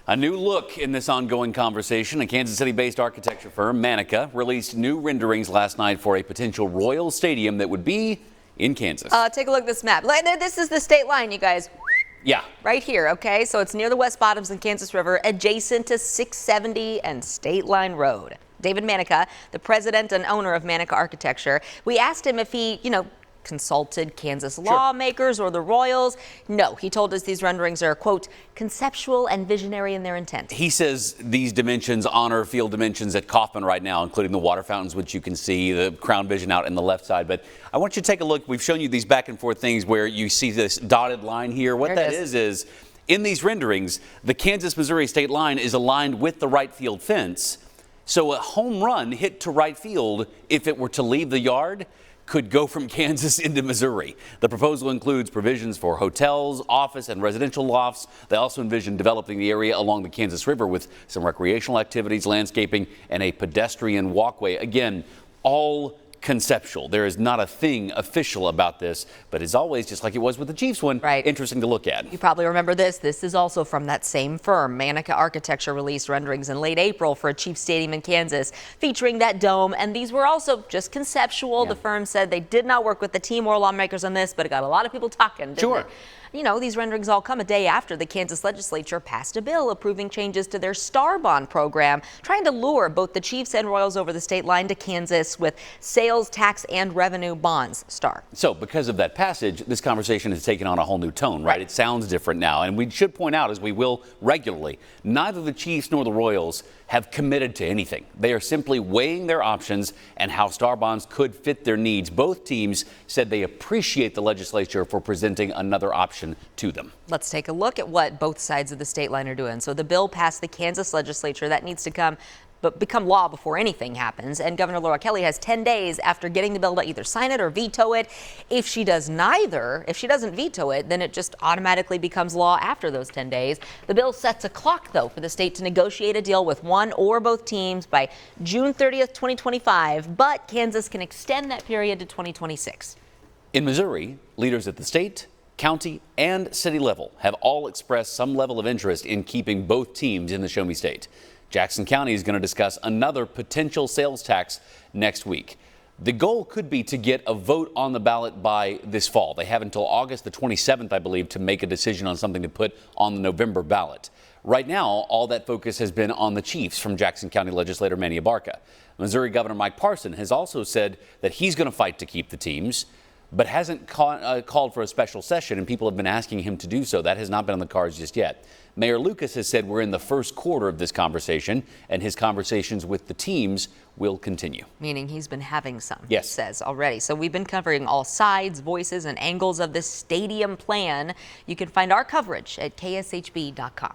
A new look in this ongoing conversation. A Kansas City-based architecture firm, Manica, released new renderings last night for a potential Royal Stadium that would be in Kansas. Take a look at this map. This is the state line, you guys. Yeah. Right here, okay? So it's near the West Bottoms and Kansas River, adjacent to 670 and State Line Road. David Manica, the president and owner of Manica Architecture, we asked him if he, consulted Kansas lawmakers or the Royals. No, he told us these renderings are, quote, conceptual and visionary in their intent. He says these dimensions honor field dimensions at Kaufman right now, including the water fountains, which you can see, the crown vision out in the left side. But I want you to take a look. We've shown you these back and forth things where you see this dotted line here. What that is in these renderings, the Kansas-Missouri state line is aligned with the right field fence. So a home run hit to right field, if it were to leave the yard, could go from Kansas into Missouri. The proposal includes provisions for hotels, office, and residential lofts. They also envision developing the area along the Kansas River with some recreational activities, landscaping, and a pedestrian walkway. Again, all conceptual. There is not a thing official about this, but as always, just like it was with the Chiefs one, interesting to look at. You probably remember this. This is also from that same firm. Manica Architecture released renderings in late April for a Chiefs stadium in Kansas featuring that dome, and these were also just conceptual. The firm said they did not work with the team or lawmakers on this, but it got a lot of people talking. Sure. These renderings all come a day after the Kansas legislature passed a bill approving changes to their Star Bond program, trying to lure both the Chiefs and Royals over the state line to Kansas with sales tax and revenue bonds. Star. So because of that passage, this conversation has taken on a whole new tone, right? It sounds different now. And we should point out, as we will regularly, neither the Chiefs nor the Royals have committed to anything. They are simply weighing their options and how Star Bonds could fit their needs. Both teams said they appreciate the legislature for presenting another option to them. Let's take a look at what both sides of the state line are doing. So the bill passed the Kansas legislature. That needs to become law before anything happens. And Governor Laura Kelly has 10 days after getting the bill to either sign it or veto it. If she does neither, if she doesn't veto it, then it just automatically becomes law after those 10 days. The bill sets a clock, though, for the state to negotiate a deal with one or both teams by June 30th, 2025. But Kansas can extend that period to 2026. In Missouri, leaders at the state, county, and city level have all expressed some level of interest in keeping both teams in the Show Me State. Jackson County is going to discuss another potential sales tax next week. The goal could be to get a vote on the ballot by this fall. They have until August the 27th, I believe, to make a decision on something to put on the November ballot. Right now, all that focus has been on the Chiefs from Jackson County legislator Manny Abarca. Missouri Governor Mike Parson has also said that he's going to fight to keep the teams, but hasn't called for a special session, and people have been asking him to do so. That has not been on the cards just yet. Mayor Lucas has said we're in the first quarter of this conversation, and his conversations with the teams will continue. Meaning he's been having some, yes, he says already. So we've been covering all sides, voices, and angles of this stadium plan. You can find our coverage at kshb.com.